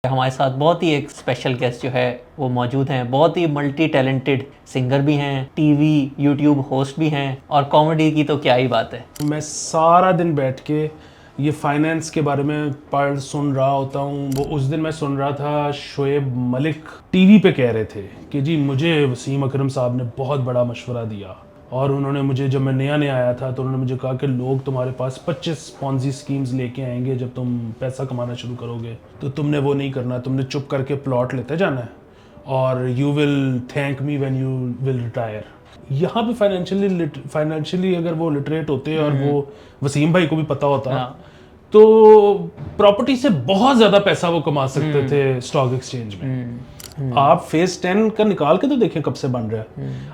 हमारे साथ बहुत ही एक स्पेशल गेस्ट जो है वो मौजूद हैं। बहुत ही मल्टी टैलेंटेड सिंगर भी हैं, टीवी यूट्यूब होस्ट भी हैं, और कॉमेडी की तो क्या ही बात है। मैं सारा दिन बैठ के ये फाइनेंस के बारे में पढ़ सुन रहा होता हूँ। वो उस दिन मैं सुन रहा था, शोएब मलिक टीवी पे कह रहे थे कि जी मुझे वसीम अकरम साहब ने बहुत बड़ा मशवरा दिया, और उन्होंने मुझे, जब मैं नया नया आया था तो उन्होंने मुझे कहा कि लोग तुम्हारे पास 25 पॉन्जी स्कीम्स लेके आएंगे जब तुम पैसा कमाना शुरू करोगे, तो तुमने वो नहीं करना, तुमने चुप करके प्लॉट लेते जाना है और you will thank me when you will retire. यहाँ पे फाइनेंशियली अगर वो लिटरेट होते और वो वसीम भाई को भी पता होता तो प्रॉपर्टी से बहुत ज़्यादा पैसा वो कमा सकते थे स्टॉक एक्सचेंज में। आप फेज 10 का निकाल के तो देखें कब से बन रहा है,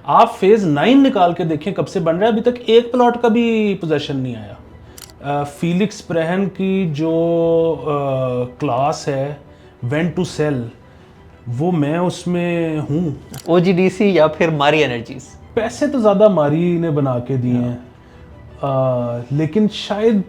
आप फेज 9 निकाल के देखें कब से बन रहा है, अभी तक एक प्लॉट का भी पोजेशन नहीं आया। फीलिक्स प्रहन की जो क्लास है व्हेन टू सेल, वो मैं उसमें हूँ। ओजीडीसी या फिर मारी एनर्जीज, पैसे तो ज़्यादा मारी ने बना के दिए हैं, लेकिन शायद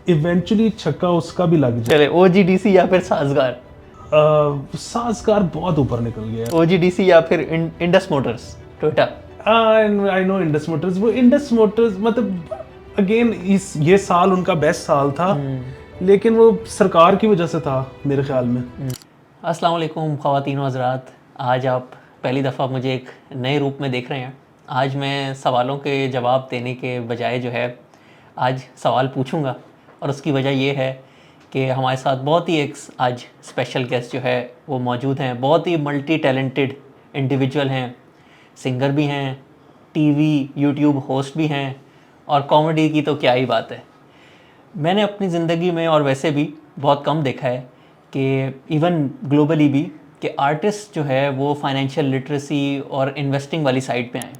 इवेंचुअली छक्का उसका भी लग जाए। चले ओजीडीसी या फिर साजगार। साजगार बहुत ऊपर निकल गया। ओजीडीसी या फिर Indus Motors, Toyota. I know Indus Motors, वो इंडस मोटर्स मतलब अगेन ये साल उनका बेस्ट साल था, लेकिन वो सरकार की वजह से था मेरे ख्याल में। अस्सलाम वालेकुम ख़वातीन व हज़रात, आज आप पहली दफ़ा मुझे एक नए रूप में देख रहे हैं। आज मैं सवालों के जवाब देने के बजाय जो है आज सवाल पूछूंगा, और उसकी वजह ये है कि हमारे साथ बहुत ही एक आज स्पेशल गेस्ट जो है वो मौजूद हैं। बहुत ही मल्टी टैलेंटेड इंडिविजुअल हैं, सिंगर भी हैं, टीवी यूट्यूब होस्ट भी हैं, और कॉमेडी की तो क्या ही बात है। मैंने अपनी ज़िंदगी में और वैसे भी बहुत कम देखा है कि इवन ग्लोबली भी कि आर्टिस्ट जो है वो फाइनेंशियल लिटरेसी और इन्वेस्टिंग वाली साइड पे आए।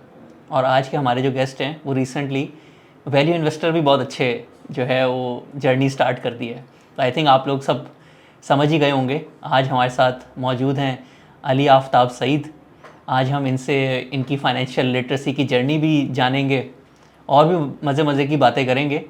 और आज के हमारे जो गेस्ट हैं वो रिसेंटली वैल्यू इन्वेस्टर भी बहुत अच्छे जो है वो जर्नी स्टार्ट कर दी है। तो आई थिंक आप लोग सब समझ ही गए होंगे। आज हमारे साथ मौजूद हैं अली आफ्ताब सईद। आज हम इनसे इनकी फाइनेंशियल लिटरेसी की जर्नी भी जानेंगे और भी मज़े मज़े की बातें करेंगे,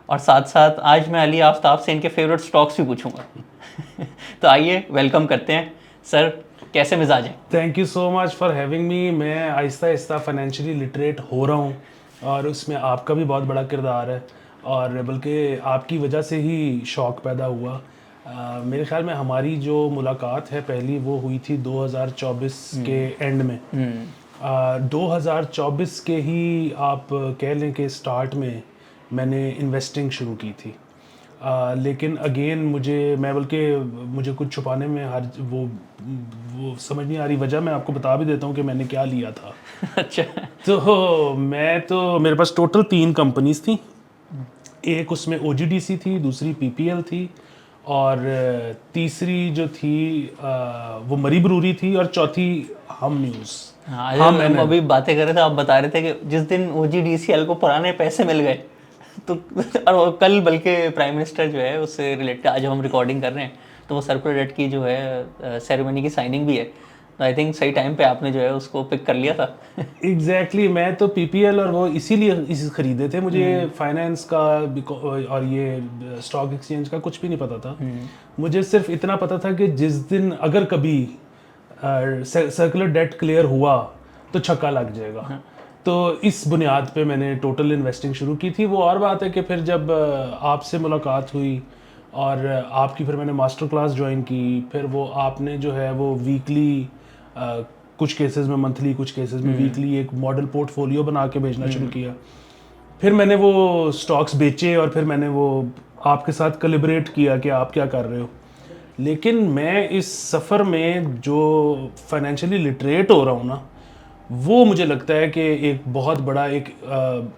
और साथ साथ आज मैं अली आफ्ताब से इनके फेवरेट स्टॉक्स भी पूछूंगा। तो आइए वेलकम करते हैं सर, कैसे मिजाज हैं? Thank you so much for having me. मैं आहिस्ता आहिस्ता फाइनेंशियली लिटरेट हो रहा हूँ, और उसमें आपका भी बहुत बड़ा किरदार है, और बल्कि आपकी वजह से ही शौक़ पैदा हुआ। मेरे ख्याल में हमारी जो मुलाकात है पहली, वो हुई थी 2024 के एंड में। 2024 के ही आप कह लें कि स्टार्ट में मैंने इन्वेस्टिंग शुरू की थी। लेकिन अगेन मुझे कुछ छुपाने में वो समझ नहीं आ रही वजह। मैं आपको बता भी देता हूँ कि मैंने क्या लिया था। अच्छा। तो मेरे पास टोटल 3 कंपनीज थी। एक उसमें ओजीडीसी थी, दूसरी पीपीएल थी, और तीसरी जो थी वो मरी ब्रूरी थी, और चौथी हम न्यूज़। हाँ, हम अभी बातें कर रहे थे, आप बता रहे थे कि जिस दिन ओजीडीसीएल को पुराने पैसे मिल गए तो और कल बल्कि प्राइम मिनिस्टर जो है उससे रिलेटेड आज हम रिकॉर्डिंग कर रहे हैं, तो वो सर्कुलर डेट की जो है सेरेमनी की साइनिंग भी है। तो आई थिंक सही टाइम पे आपने जो है उसको पिक कर लिया था। एग्जैक्टली मैं तो पीपीएल और वो इसी खरीदे थे। मुझे फाइनेंस का और ये स्टॉक एक्सचेंज का कुछ भी नहीं पता था। मुझे सिर्फ इतना पता था कि जिस दिन अगर कभी सर्कुलर डेट क्लियर हुआ तो छक्का लग जाएगा। तो इस बुनियाद पे मैंने टोटल इन्वेस्टिंग शुरू की थी। वो और बात है कि फिर जब आपसे मुलाकात हुई और आपकी फिर मैंने मास्टर क्लास ज्वाइन की, फिर वो आपने जो है वो वीकली, कुछ केसेस में मंथली, कुछ केसेस में वीकली एक मॉडल पोर्टफोलियो बना के भेजना शुरू किया। फिर मैंने वो स्टॉक्स बेचे, और फिर मैंने वो आपके साथ कलिब्रेट किया कि आप क्या कर रहे हो। लेकिन मैं इस सफ़र में जो फाइनेंशियली लिटरेट हो रहा हूँ ना, वो मुझे लगता है कि एक बहुत बड़ा एक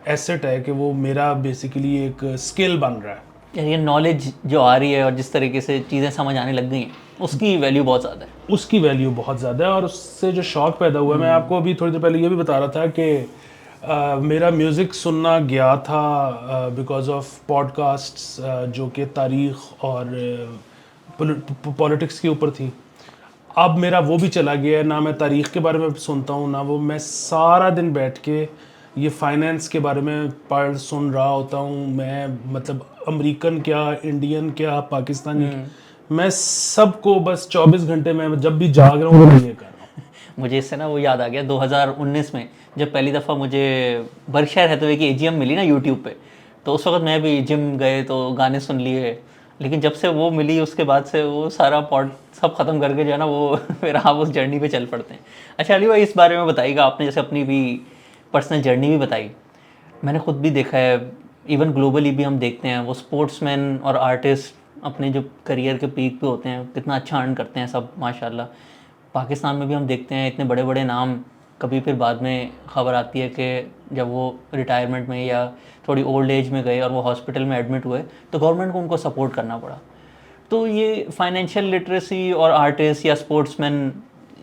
एसेट है, कि वो मेरा बेसिकली एक स्किल बन रहा है। यानी ये नॉलेज जो आ रही है और जिस तरीके से चीज़ें समझ आने लग गई हैं, उसकी वैल्यू बहुत ज़्यादा है। उसकी वैल्यू बहुत ज़्यादा है, और उससे जो शौक़ पैदा हुआ है, मैं आपको अभी थोड़ी देर पहले ये भी बता रहा था कि मेरा म्यूज़िक सुनना गया था बिकॉज ऑफ पॉडकास्ट्स जो कि तारीख़ और पॉलिटिक्स के ऊपर थी। अब मेरा वो भी चला गया है, ना मैं तारीख़ के बारे में सुनता हूँ, ना वो। मैं सारा दिन बैठ के ये फाइनेंस के बारे में पढ़ सुन रहा होता हूँ। मैं मतलब अमेरिकन क्या, इंडियन क्या, पाकिस्तानी मैं सबको बस 24 घंटे में जब भी जाग रहा हूँ मैं ये कर रहा हूँ। मुझे इससे ना वो याद आ गया 2019 में जब पहली दफ़ा मुझे बर्कशायर रहते हुए की एजीएम मिली ना यूट्यूब पे, तो उस वक्त मैं भी जिम गए तो गाने सुन लिए, लेकिन जब से वो मिली उसके बाद से वो सारा पॉड सब ख़त्म करके जो है ना वो फिर आप उस जर्नी पे चल पड़ते हैं। अच्छा अली भाई, इस बारे में बताइएगा, आपने जैसे अपनी भी पर्सनल जर्नी भी बताई, मैंने खुद भी देखा है, इवन ग्लोबली भी हम देखते हैं वो स्पोर्ट्समैन और आर्टिस्ट अपने जो करियर के पीक पे होते हैं कितना अच्छा अर्न करते हैं सब माशाल्लाह। पाकिस्तान में भी हम देखते हैं इतने बड़े बड़े नाम, कभी फिर बाद में ख़बर आती है कि जब वो रिटायरमेंट में या थोड़ी ओल्ड एज में गए और वो हॉस्पिटल में एडमिट हुए तो गवर्नमेंट को उनको सपोर्ट करना पड़ा। तो ये फाइनेंशियल लिटरेसी और आर्टिस्ट या स्पोर्ट्समैन,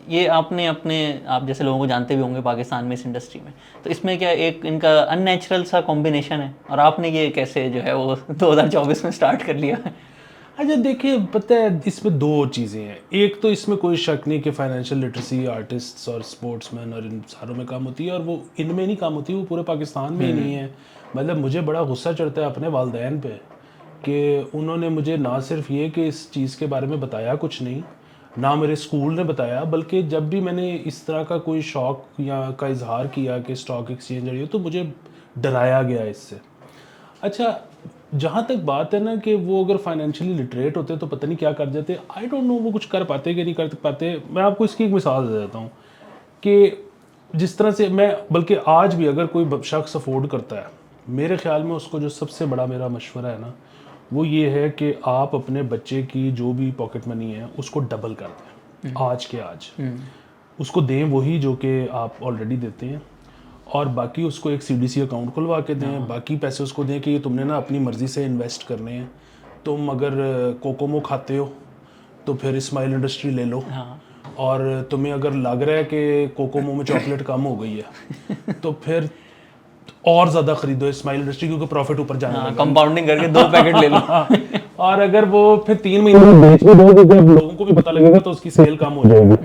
ये आपने अपने आप जैसे लोगों को जानते भी होंगे पाकिस्तान में इस इंडस्ट्री में, तो इसमें क्या एक इनका अननेचुरल सा कॉम्बिनेशन है, और आपने ये कैसे जो है वो 2024 में स्टार्ट कर लिया? अच्छा देखिए, पता है इसमें दो चीज़ें हैं। एक तो इसमें कोई शक नहीं कि फाइनेंशियल लिटरेसी आर्टिस्ट्स और स्पोर्ट्समैन और इन सारों में काम होती है, और वो इनमें नहीं काम होती, वो पूरे पाकिस्तान में ही नहीं है। मतलब मुझे बड़ा गुस्सा चढ़ता है अपने वालिदैन पे कि उन्होंने मुझे ना सिर्फ ये कि इस चीज़ के बारे में बताया कुछ नहीं, ना मेरे स्कूल ने बताया, बल्कि जब भी मैंने इस तरह का कोई शौक या का इजहार किया कि स्टॉक एक्सचेंज है तो मुझे डराया गया इससे। अच्छा, जहाँ तक बात है ना कि वो अगर फाइनेंशियली लिटरेट होते तो पता नहीं क्या कर जाते, आई डोंट नो वो कुछ कर पाते कि नहीं कर पाते। मैं आपको इसकी एक मिसाल दे देता हूँ कि जिस तरह से मैं, बल्कि आज भी अगर कोई शख्स अफोर्ड करता है, मेरे ख्याल में उसको जो सबसे बड़ा मेरा मशवरा है ना वो ये है कि आप अपने बच्चे की जो भी पॉकेट मनी है उसको डबल कर दें, आज के आज उसको दें वही जो कि आप ऑलरेडी देते हैं, और बाकी उसको एक सीडीसी अकाउंट खुलवा के दें। बाकी पैसे उसको दें कि ये तुमने ना अपनी मर्ज़ी से इन्वेस्ट करने हैं। तुम अगर कोकोमो खाते हो तो फिर स्माइल इंडस्ट्री ले लो, और तुम्हें अगर लग रहा है कि कोकोमो में चॉकलेट कम हो गई है तो फिर और ज़्यादा खरीदो स्माइल इंडस्ट्री, क्योंकि प्रॉफिट ऊपर जाने लगा, कंपाउंडिंग करके 2 पैकेट ले लो। और अगर वो फिर 3 महीने में बेच भी दोगे, जब लोगों को भी पता लगेगा तो उसकी सेल कम हो जाएगी।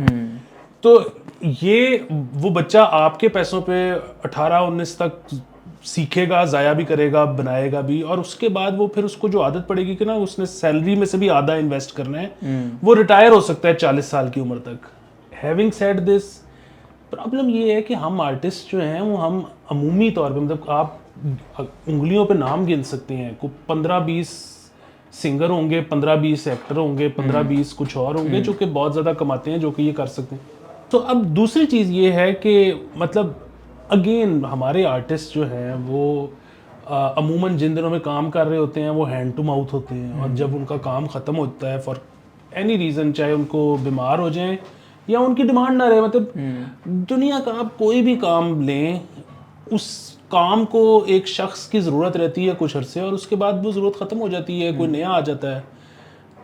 तो ये वो बच्चा आपके पैसों पे 18-19 तक सीखेगा, ज़ाया भी करेगा, बनाएगा भी, और उसके बाद वो फिर उसको जो आदत पड़ेगी कि ना उसने सैलरी में से भी आधा इन्वेस्ट करना है, वो रिटायर हो सकता है 40 साल की उम्र तक। हैविंग सेड दिस, प्रॉब्लम ये है कि हम आर्टिस्ट जो हैं वो हम अमूमी तौर पे, मतलब आप उंगलियों पे नाम गिन सकते हैं, को 15-20 सिंगर होंगे, 15-20 एक्टर होंगे, 15-20 कुछ और होंगे जो कि बहुत ज़्यादा कमाते हैं, जो कि ये कर सकते हैं। तो अब दूसरी चीज़ ये है कि मतलब अगेन हमारे आर्टिस्ट जो हैं वो अमूमन जिन दिनों में काम कर रहे होते हैं वो हैंड टू माउथ होते हैं, और जब उनका काम ख़त्म होता है फॉर एनी रीज़न, चाहे उनको बीमार हो जाएं या उनकी डिमांड ना रहे, मतलब दुनिया का आप कोई भी काम लें, उस काम को एक शख्स की ज़रूरत रहती है कुछ अरसे, और उसके बाद वो ज़रूरत ख़त्म हो जाती है, कोई नया आ जाता है।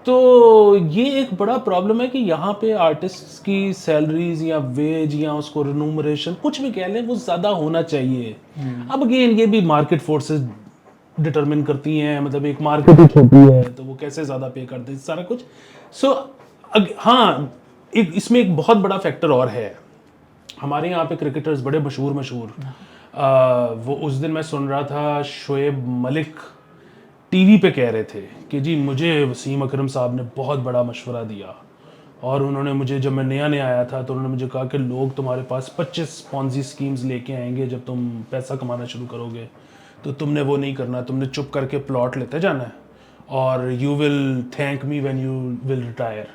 तो ये एक बड़ा प्रॉब्लम है कि यहाँ पे आर्टिस्ट की सैलरीज या वेज या उसको रिन्यूमरेशन कुछ भी कह लें वो ज़्यादा होना चाहिए। अब अगेन ये भी मार्केट फोर्सेस डिटरमिन करती हैं, मतलब एक मार्केट ही छोटी है तो वो कैसे ज़्यादा पे कर दे सारा कुछ। हाँ, इसमें एक बहुत बड़ा फैक्टर और है। हमारे यहाँ पे क्रिकेटर्स बड़े मशहूर वो उस दिन मैं सुन रहा था शोएब मलिक टीवी पे कह रहे थे कि जी मुझे वसीम अकरम साहब ने बहुत बड़ा मशवरा दिया, और उन्होंने मुझे, जब मैं नया आया था तो उन्होंने मुझे कहा कि लोग तुम्हारे पास 25 पॉन्जी स्कीम्स लेके आएंगे जब तुम पैसा कमाना शुरू करोगे, तो तुमने वो नहीं करना, तुमने चुप करके प्लॉट लेते जाना है, और you will thank me when you will retire.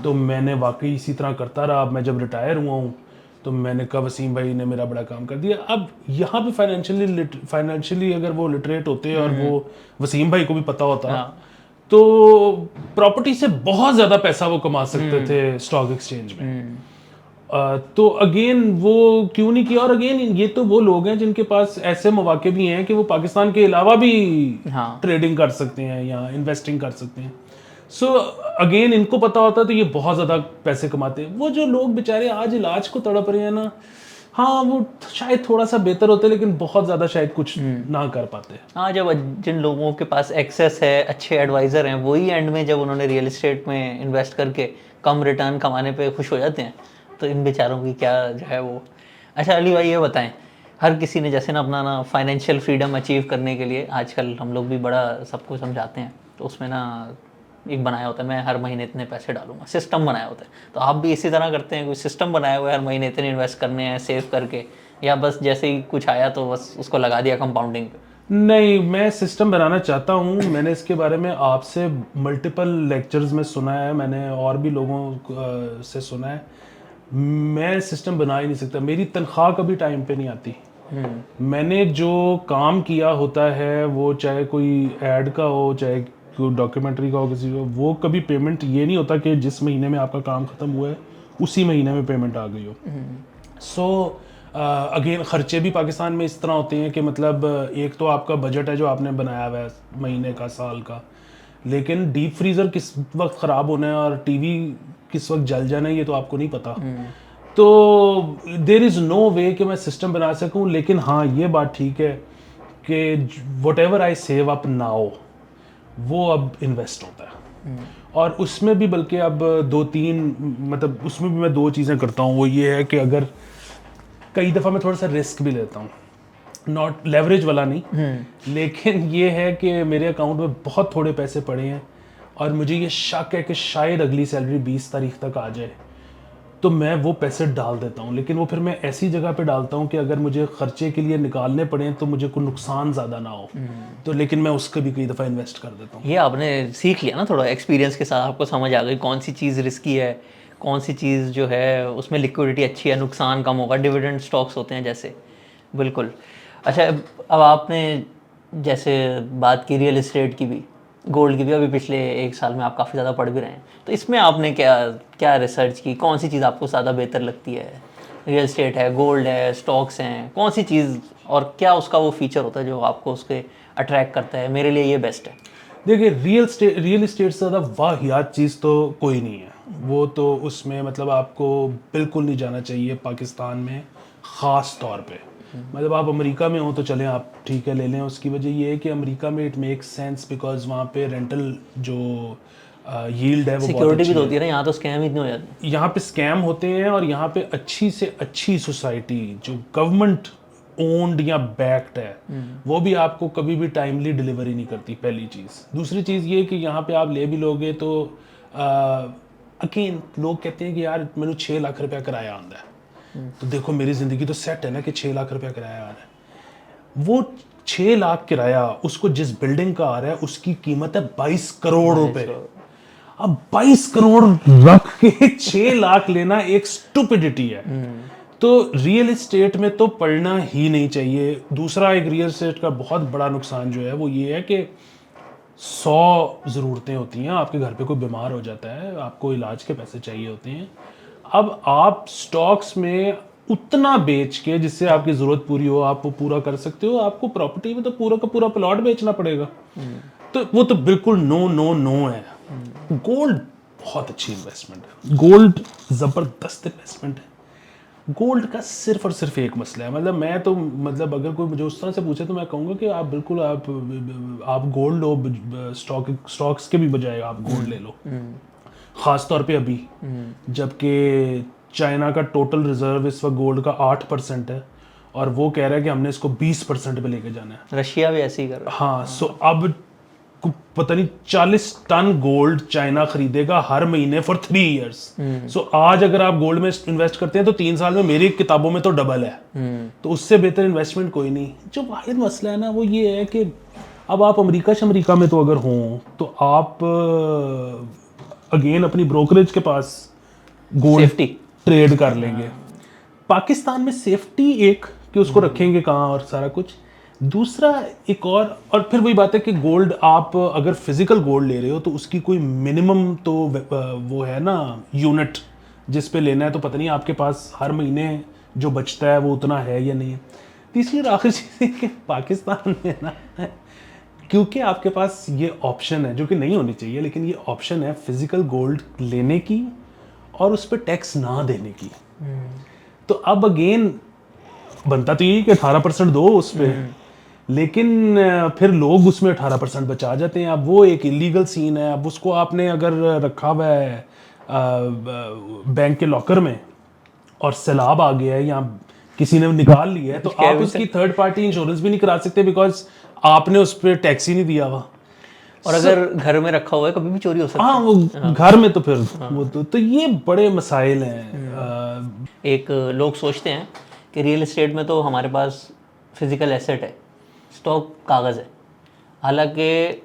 तो मैंने वाकई इसी तरह करता रहा। अब मैं जब रिटायर हुआ हूँ तो मैंने कहा वसीम भाई ने मेरा बड़ा काम कर दिया। अब यहाँ पे फाइनेंशियली अगर वो लिटरेट होते और वो वसीम भाई को भी पता होता तो प्रॉपर्टी से बहुत ज़्यादा पैसा वो कमा सकते थे स्टॉक एक्सचेंज में। तो अगेन वो क्यों नहीं किया, और अगेन ये तो वो लोग हैं जिनके पास ऐसे मौके भी हैं कि वो पाकिस्तान के अलावा भी ट्रेडिंग कर सकते हैं या इन्वेस्टिंग कर सकते हैं। सो अगेन इनको पता होता है तो ये बहुत ज़्यादा पैसे कमाते हैं। वो जो लोग बेचारे आज इलाज को तड़प रहे हैं ना, हाँ वो शायद थोड़ा सा बेहतर होते लेकिन बहुत ज़्यादा शायद कुछ ना कर पाते। हाँ, जब जिन लोगों के पास एक्सेस है, अच्छे एडवाइज़र हैं, वही एंड में जब उन्होंने रियल एस्टेट में इन्वेस्ट करके कम रिटर्न कमाने पे खुश हो जाते हैं, तो इन बेचारों की क्या जो है वो। अच्छा अली भाई ये बताएं, हर किसी ने जैसे ना अपना ना फाइनेंशियल फ्रीडम अचीव करने के लिए आजकल हम लोग भी बड़ा सबको समझाते हैं, तो उसमें ना एक बनाया होता है, मैं हर महीने इतने पैसे डालूंगा, सिस्टम बनाया होता है। तो आप भी इसी तरह करते हैं, कोई सिस्टम बनाया हुआ है, हर महीने इतने इन्वेस्ट करने हैं सेव करके, या बस जैसे ही कुछ आया तो बस उसको लगा दिया कंपाउंडिंग पे? नहीं, मैं सिस्टम बनाना चाहता हूँ। मैंने इसके बारे में आपसे मल्टीपल लेक्चर्स में सुना है, मैंने और भी लोगों से सुना है। मैं सिस्टम बना ही नहीं सकता, मेरी तनख्वाह कभी टाइम पे नहीं आती। मैंने जो काम किया होता है, वो चाहे कोई ऐड का हो, चाहे कोई डॉक्यूमेंट्री का हो, किसी को, वो कभी पेमेंट ये नहीं होता कि जिस महीने में आपका काम ख़त्म हुआ है उसी महीने में पेमेंट आ गई हो। सो अगेन खर्चे भी पाकिस्तान में इस तरह होते हैं कि मतलब एक तो आपका बजट है जो आपने बनाया हुआ है महीने का, साल का, लेकिन डीप फ्रीज़र किस वक्त ख़राब होना है और टीवी किस वक्त जल जाना है ये तो आपको नहीं पता। तो देयर इज़ नो वे कि मैं सिस्टम बना सकूं। लेकिन हाँ, ये बात ठीक है कि what ever I save up now वो अब इन्वेस्ट होता है। और उसमें भी बल्कि अब 2-3 मतलब उसमें भी मैं 2 चीज़ें करता हूँ। वो ये है कि अगर कई दफ़ा मैं थोड़ा सा रिस्क भी लेता हूँ, नॉट लेवरेज वाला नहीं, लेकिन ये है कि मेरे अकाउंट में बहुत थोड़े पैसे पड़े हैं और मुझे ये शक है कि शायद अगली सैलरी 20 तारीख तक आ जाए, तो मैं वो पैसे डाल देता हूँ। लेकिन वो फिर मैं ऐसी जगह पे डालता हूँ कि अगर मुझे खर्चे के लिए निकालने पड़े तो मुझे कोई नुकसान ज़्यादा ना हो, तो लेकिन मैं उसके भी कई दफ़ा इन्वेस्ट कर देता हूँ। ये आपने सीख लिया ना, थोड़ा एक्सपीरियंस के साथ आपको समझ आ गई कौन सी चीज़ रिस्की है, कौन सी चीज़ जो है उसमें लिक्विडिटी अच्छी है, नुकसान कम होगा, डिविडेंड स्टॉक्स होते हैं जैसे। बिल्कुल। अच्छा, अब आपने जैसे बात की रियल एस्टेट की भी, गोल्ड की भी, अभी पिछले 1 साल में आप काफ़ी ज़्यादा पढ़ भी रहे हैं, तो इसमें आपने क्या क्या रिसर्च की, कौन सी चीज़ आपको ज़्यादा बेहतर लगती है? रियल एस्टेट है, गोल्ड है, स्टॉक्स हैं, कौन सी चीज़, और क्या उसका वो फीचर होता है जो आपको उसके अट्रैक्ट करता है, मेरे लिए ये बेस्ट है? देखिए, रियल एस्टेट से ज़्यादा वाहियात चीज़ तो कोई नहीं है। वो तो उसमें मतलब आपको बिल्कुल नहीं जाना चाहिए पाकिस्तान में, ख़ास तौर पे। मतलब आप अमेरिका में हो तो चलें, आप ठीक है ले लें। उसकी वजह ये है कि अमेरिका में इट मेक्स सेंस बिकॉज वहाँ पे रेंटल जो यील्ड है वो बहुत सिक्योरिटी अच्छी भी तो है। होती है ना, यहाँ तो स्कैम इतने हो जाते हैं। यहाँ पे स्कैम होते हैं और यहाँ पे अच्छी से अच्छी सोसाइटी जो गवर्नमेंट ओन्ड या बैक्ड है वो भी आपको कभी भी टाइमली डिलीवरी नहीं करती, पहली चीज़। दूसरी चीज़ ये कि यहाँ पे आप ले भी लोगे तो अगेन लोग कहते हैं कि यार मैंने 6 लाख रुपया किराया आंदा है, तो देखो मेरी ज़िंदगी तो सेट है ना कि 6 लाख रुपया किराया आ रहा है। वो 6 लाख किराया उसको जिस बिल्डिंग का आ रहा है उसकी कीमत है 22 करोड़ रुपए। अब 22 करोड़ रख के 6 लाख लेना एक स्टुपिडिटी है। तो रियल एस्टेट में तो पढ़ना ही नहीं चाहिए। दूसरा, एक रियल एस्टेट का बहुत बड़ा नुकसान जो है वो ये है कि 100 ज़रूरतें होती हैं। आपके घर पे कोई बीमार हो जाता है, आपको इलाज के पैसे चाहिए होते हैं। अब आप स्टॉक्स में उतना बेच के जिससे आपकी ज़रूरत पूरी हो, आप वो पूरा कर सकते हो। आपको प्रॉपर्टी में तो पूरा का पूरा प्लॉट बेचना पड़ेगा। तो वो तो बिल्कुल नो नो नो है। गोल्ड बहुत अच्छी इन्वेस्टमेंट है, गोल्ड ज़बरदस्त इन्वेस्टमेंट है। गोल्ड का सिर्फ और सिर्फ एक मसला है, मतलब मैं तो मतलब अगर कोई मुझे उस तरह से पूछे तो मैं कहूँगा कि आप बिल्कुल आप गोल्ड लो, स्टॉक्स के भी बजाय आप गोल्ड ले लो। ख़ास तौर पे अभी जबकि चाइना का टोटल रिजर्व इस वक्त गोल्ड का 8% है और वो कह रहा है कि हमने इसको 20% पे लेके जाना है। रशिया भी ऐसे ही कर रहा है। हाँ, सो अब पता नहीं 40 टन गोल्ड चाइना खरीदेगा हर महीने फॉर 3 इयर्स। सो आज अगर आप गोल्ड में इन्वेस्ट करते हैं तो 3 साल में मेरी किताबों में तो डबल है। तो उससे बेहतर इन्वेस्टमेंट कोई नहीं। जो वाहिद मसला है ना वो ये है कि अब आप अमेरिका में तो अगर हों तो आप अगेन अपनी ब्रोकरेज के पास गोल्ड सेफ्टी ट्रेड कर लेंगे। पाकिस्तान में सेफ्टी एक कि उसको रखेंगे कहाँ और सारा कुछ। दूसरा एक और फिर वही बात है कि गोल्ड आप अगर फिजिकल गोल्ड ले रहे हो तो उसकी कोई मिनिमम तो वो है ना यूनिट जिस पे लेना है, तो पता नहीं आपके पास हर महीने जो बचता है वो उतना है या नहीं है। तीसरी और आखिरी चीज़ है कि पाकिस्तान में ना क्योंकि आपके पास ये ऑप्शन है जो कि नहीं होनी चाहिए, लेकिन ये ऑप्शन है फिजिकल गोल्ड लेने की और उस पर टैक्स ना देने की। तो अब अगेन बनता तो यही कि 18% दो उस पर, लेकिन फिर लोग उसमें 18% बचा जाते हैं। अब वो एक इलीगल सीन है। अब उसको आपने अगर रखा हुआ है बैंक के लॉकर में और सैलाब आ गया है या किसी ने निकाल लिया है तो आप उसकी थर्ड पार्टी इंश्योरेंस भी नहीं करा सकते बिकॉज आपने उस पर टैक्स ही नहीं दिया हुआ। और अगर घर में रखा हुआ है कभी भी चोरी हो सकता हाँ, वो घर में तो फिर वो तो ये बड़े मसाइल हैं। एक लोग सोचते हैं कि रियल एस्टेट में तो हमारे पास फिजिकल एसेट है, स्टॉक कागज़ है। हालांकि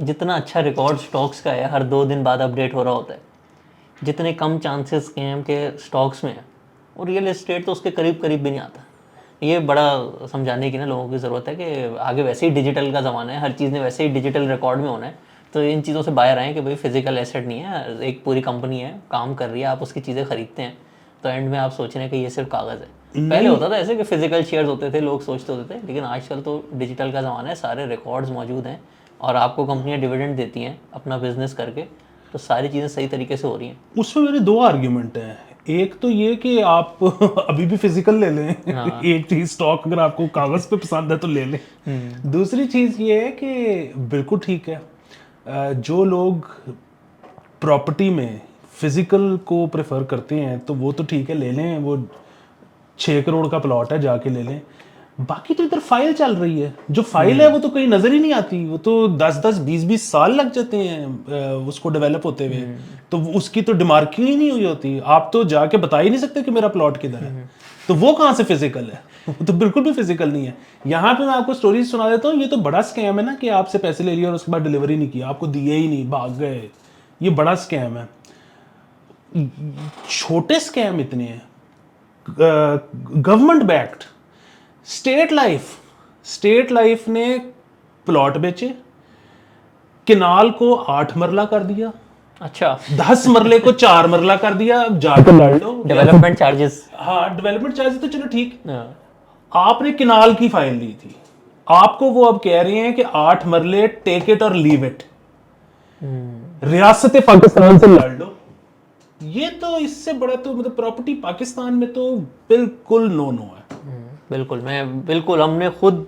जितना अच्छा रिकॉर्ड स्टॉक्स का है, हर 2 दिन बाद अपडेट हो रहा होता है, जितने कम चांसेस स्कैम के स्टॉक्स में है, और रियल एस्टेट तो उसके करीब करीब भी नहीं आता। ये बड़ा समझाने की ना लोगों की ज़रूरत है कि आगे वैसे ही डिजिटल का ज़माना है, हर चीज़ ने वैसे ही डिजिटल रिकॉर्ड में होना है। तो इन चीज़ों से बाहर आएँ कि भाई फिजिकल एसेट नहीं है, एक पूरी कंपनी है, काम कर रही है, आप उसकी चीज़ें खरीदते हैं, तो एंड में आप सोच रहे हैं कि ये सिर्फ कागज़ है। पहले होता था ऐसे कि फिजिकल शेयर्स होते थे, लोग सोचते होते थे, लेकिन आजकल तो डिजिटल का ज़माना है, सारे रिकॉर्ड्स मौजूद हैं और आपको कंपनियां डिविडेंड देती हैं अपना बिजनेस करके, तो सारी चीज़ें सही तरीके से हो रही हैं। उसमें मेरे 2 आर्ग्यूमेंट हैं। एक तो ये कि आप अभी भी फिजिकल ले लें, एक चीज स्टॉक अगर आपको कागज पे पसंद है तो ले लें। दूसरी चीज ये है कि बिल्कुल ठीक है, जो लोग प्रॉपर्टी में फिजिकल को प्रेफर करते हैं तो वो तो ठीक है, ले लें, वो 6 करोड़ का प्लॉट है, जाके ले लें। बाकी तो इधर फाइल चल रही है, जो फाइल है वो तो कहीं नजर ही नहीं आती, वो तो 10-10 20-20 साल लग जाते हैं उसको डेवलप होते हुए, तो उसकी तो डिमार्किंग ही नहीं हुई होती। आप तो जाके बता ही नहीं सकते कि मेरा प्लॉट किधर है, तो वो कहाँ से फिजिकल है? वो तो बिल्कुल भी फिजिकल नहीं है। यहाँ पे मैं आपको स्टोरी सुना देता हूँ। ये तो बड़ा स्कैम है ना कि आपसे पैसे ले लिए और उसके बाद डिलीवरी नहीं किया, आपको दिए ही नहीं, भाग गए। ये बड़ा स्कैम है। छोटे स्कैम इतने हैं, गवर्नमेंट बैक्ड। स्टेट लाइफ ने प्लॉट बेचे, किनाल को 8 मरला कर दिया, अच्छा, 10 मरले को 4 मरला कर दिया। अब जाकर लड़ लो डेवलपमेंट चार्जेस। हाँ, डेवलपमेंट चार्ज तो चलो ठीक, आपने किनाल की फाइल ली थी, आपको वो अब कह रहे हैं कि 8 मरले, टेक इट और लीव इट, रियासत पाकिस्तान से लड़ लो। ये तो इससे बड़ा तो मतलब प्रॉपर्टी पाकिस्तान में तो बिल्कुल नो है। बिल्कुल हमने खुद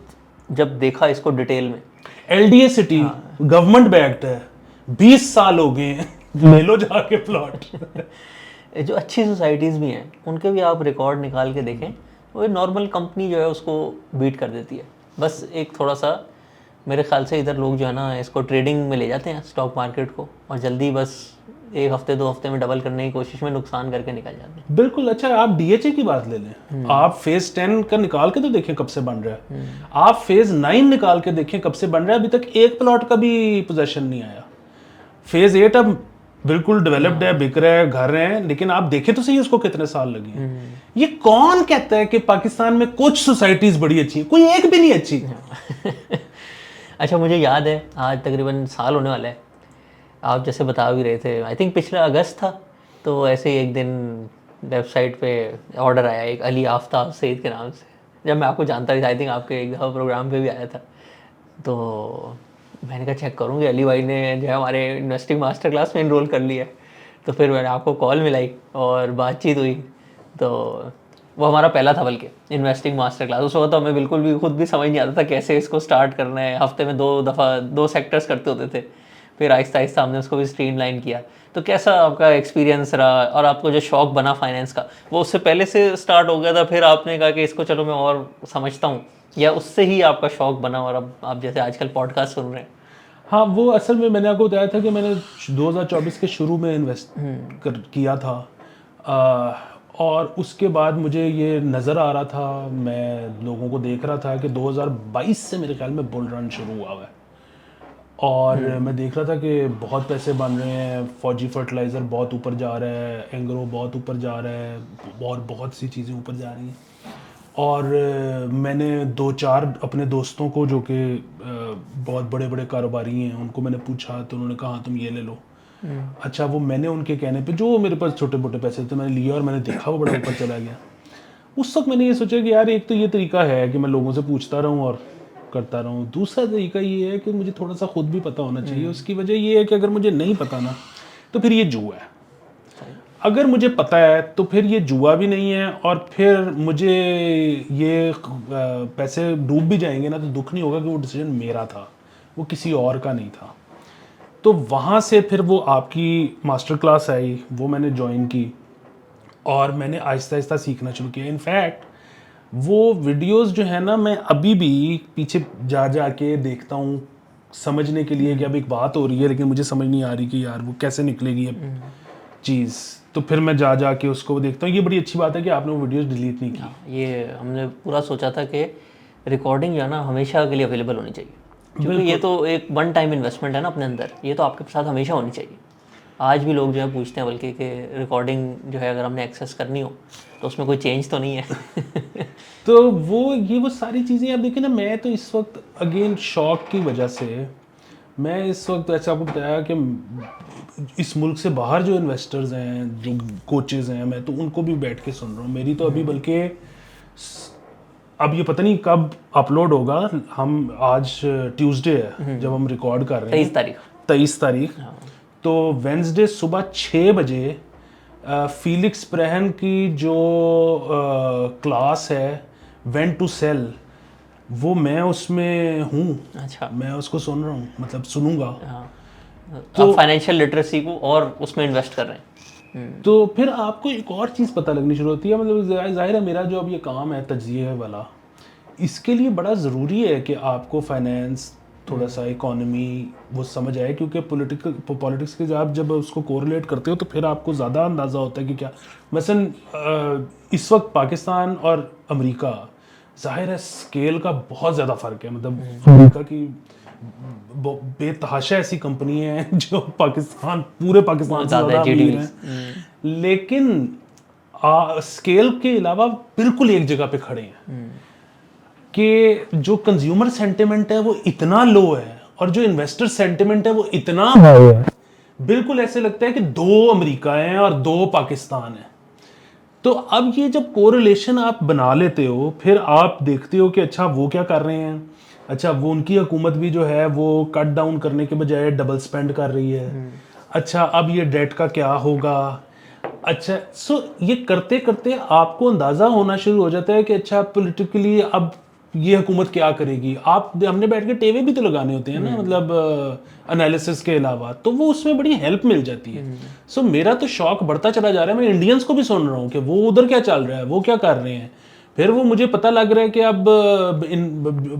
जब देखा इसको डिटेल में। एलडीए सिटी गवर्नमेंट बैक्ड है, 20 साल हो गए हैं, ले लो जाके प्लॉट। जो अच्छी सोसाइटीज़ भी हैं उनके भी आप रिकॉर्ड निकाल के देखें, वो नॉर्मल कंपनी जो है उसको बीट कर देती है। बस एक थोड़ा सा मेरे ख्याल से इधर लोग जो है ना इसको ट्रेडिंग में ले जाते हैं स्टॉक मार्केट को, और जल्दी बस 1 हफ्ते 2 हफ्ते में डबल करने की कोशिश में नुकसान करके निकल जाते हैं। बिल्कुल। अच्छा, आप डीएचए की बात ले लें, आप फेज 10 का निकाल के तो देखें कब से बन रहा है, आप फेज 9 निकाल के देखें कब से बन रहा है, अभी तक एक प्लॉट का भी पोजेशन नहीं आया। फेज 8 अब बिल्कुल डेवलप्ड है, बिक रहा है, घर है, लेकिन आप देखें तो सही उसको कितने साल लगे हैं। ये कौन कहता है कि पाकिस्तान में कुछ सोसाइटीज बड़ी अच्छी है? कोई एक भी नहीं अच्छी। अच्छा, मुझे याद है आज तकरीबन साल होने वाला है, आप जैसे बता भी रहे थे, आई थिंक पिछला अगस्त था, तो ऐसे ही एक दिन वेबसाइट पे ऑर्डर आया एक अली आफ्ताब सईद के नाम से, जब मैं आपको जानता था, आई थिंक आपके एक दफ़ा प्रोग्राम पे भी आया था, तो मैंने कहा चेक करूँगी अली भाई ने जो है हमारे इन्वेस्टिंग मास्टर क्लास में इनरोल कर लिया है। तो फिर मैंने आपको कॉल मिलाई और बातचीत हुई, तो वो हमारा पहला था बल्कि इन्वेस्टिंग मास्टर क्लास। उस वक्त तो हमें बिल्कुल भी खुद भी समझ नहीं आता था कैसे इसको स्टार्ट करना है, हफ्ते में 2 सेक्टर्स करते होते थे, फिर आहिस्ता आहिस्ता हमने उसको भी स्ट्रीमलाइन किया। तो कैसा आपका एक्सपीरियंस रहा, और आपको जो शौक़ बना फाइनेंस का वो उससे पहले से स्टार्ट हो गया था, फिर आपने कहा कि इसको चलो मैं और समझता हूँ, या उससे ही आपका शौक़ बना और अब आप जैसे आजकल पॉडकास्ट सुन रहे हैं? हाँ, वो असल में मैंने आपको बताया था कि मैंने 2024 के शुरू में इन्वेस्ट किया था, और उसके बाद मुझे ये नज़र आ रहा था, मैं लोगों को देख रहा था कि 2022 से मेरे ख्याल में बुल रन शुरू हुआ है, और मैं देख रहा था कि बहुत पैसे बन रहे हैं, फौजी फर्टिलाइज़र बहुत ऊपर जा रहा है, एंग्रो बहुत ऊपर जा रहा है, और बहुत सी चीज़ें ऊपर जा रही हैं। और मैंने 2-4 अपने दोस्तों को जो कि बहुत बड़े बड़े कारोबारी हैं उनको मैंने पूछा, तो उन्होंने कहा तुम ये ले लो। अच्छा, वो मैंने उनके कहने पे जो मेरे पास छोटे मोटे पैसे थे मैंने लिए, और मैंने देखा वो बड़ा ऊपर चला गया। उस वक्त मैंने ये सोचा कि यार एक तो ये तरीका है कि मैं लोगों से पूछता रहूं और करता रहूं, दूसरा तरीका ये है कि मुझे थोड़ा सा खुद भी पता होना चाहिए। उसकी वजह ये है कि अगर मुझे नहीं पता ना तो फिर ये जुआ है, अगर मुझे पता है तो फिर ये जुआ भी नहीं है, और फिर मुझे ये पैसे डूब भी जाएंगे ना तो दुख नहीं होगा कि वो डिसीजन मेरा था, वो किसी और का नहीं था। तो वहाँ से फिर वो आपकी मास्टर क्लास आई, वो मैंने ज्वाइन की, और मैंने आहिस्ता आहिस्ता सीखना शुरू किया। इनफैक्ट वो वीडियोस जो है ना, मैं अभी भी पीछे जा जा के देखता हूँ, समझने के लिए कि अब एक बात हो रही है लेकिन मुझे समझ नहीं आ रही कि यार वो कैसे निकलेगी अब चीज़, तो फिर मैं जा के उसको देखता हूँ। ये बड़ी अच्छी बात है कि आपने वो वीडियोस डिलीट नहीं की। हाँ, ये हमने पूरा सोचा था कि रिकॉर्डिंग जो है ना हमेशा के लिए अवेलेबल होनी चाहिए, क्योंकि ये तो एक वन टाइम इन्वेस्टमेंट है ना अपने अंदर, ये तो आपके साथ हमेशा होनी चाहिए। आज भी लोग जो है पूछते हैं बल्कि कि रिकॉर्डिंग जो है अगर हमने एक्सेस करनी हो तो उसमें कोई चेंज तो नहीं है। तो वो सारी चीज़ें आप देखिए ना, मैं तो इस वक्त अगेन शौक की वजह से मैं इस वक्त ऐसे आपको बताया कि इस मुल्क से बाहर जो इन्वेस्टर्स हैं, जो कोचेज़ हैं, मैं तो उनको भी बैठ के सुन रहा हूँ। मेरी तो अभी बल्कि अब ये पता नहीं कब अपलोड होगा, हम आज ट्यूसडे है जब हम रिकॉर्ड कर रहे हैं, 23 तारीख। तो वेंसडे सुबह 6 बजे फीलिक्स ब्रहन की जो क्लास है व्हेन टू सेल, वो मैं उसमें हूँ। अच्छा, मैं उसको सुन रहा हूँ, मतलब सुनूंगा। हाँ, तो फाइनेंशियल लिटरेसी को और उसमें इन्वेस्ट कर रहे हैं। तो फिर आपको एक और चीज़ पता लगनी शुरू होती है, मतलब जाहिर है मेरा जो अब ये काम है तज्जिए वाला, इसके लिए बड़ा ज़रूरी है कि आपको फाइनेंस, थोड़ा सा इकोनॉमी वो समझ आए, क्योंकि पॉलिटिक्स के आप जब उसको कोरिलेट करते हो तो फिर आपको ज़्यादा अंदाज़ा होता है कि क्या मसलन इस वक्त पाकिस्तान और अमेरिका, जाहिर है स्केल का बहुत ज़्यादा फ़र्क है। मतलब अमेरिका की बेतहाशा ऐसी कंपनी है जो पूरे पाकिस्तान से ज़्यादा अमीर हैं, लेकिन स्केल के अलावा बिल्कुल एक जगह पे खड़े हैं कि जो कंज्यूमर सेंटिमेंट है वो इतना लो है और जो इन्वेस्टर सेंटिमेंट है वो इतना हाई है, बिल्कुल ऐसे लगता है कि 2 अमेरिका हैं और 2 पाकिस्तान है। तो अब ये जब कोरिलेशन आप बना लेते हो, फिर आप देखते हो कि अच्छा वो क्या कर रहे हैं, अच्छा वो उनकी हुकूमत भी जो है वो कट डाउन करने के बजाय डबल स्पेंड कर रही है, अच्छा अब ये डेट का क्या होगा, अच्छा सो ये करते करते आपको अंदाज़ा होना शुरू हो जाता है कि अच्छा पॉलिटिकली अब ये हुकूमत क्या करेगी। हमने बैठ के टेवे भी तो लगाने होते हैं ना, मतलब एनालिसिस के अलावा, तो वो उसमें बड़ी हेल्प मिल जाती है। सो मेरा तो शौक बढ़ता चला जा रहा है, मैं इंडियंस को भी सुन रहा हूँ कि वो उधर क्या चल रहा है, वो क्या कर रहे हैं। फिर वो मुझे पता लग रहा है कि अब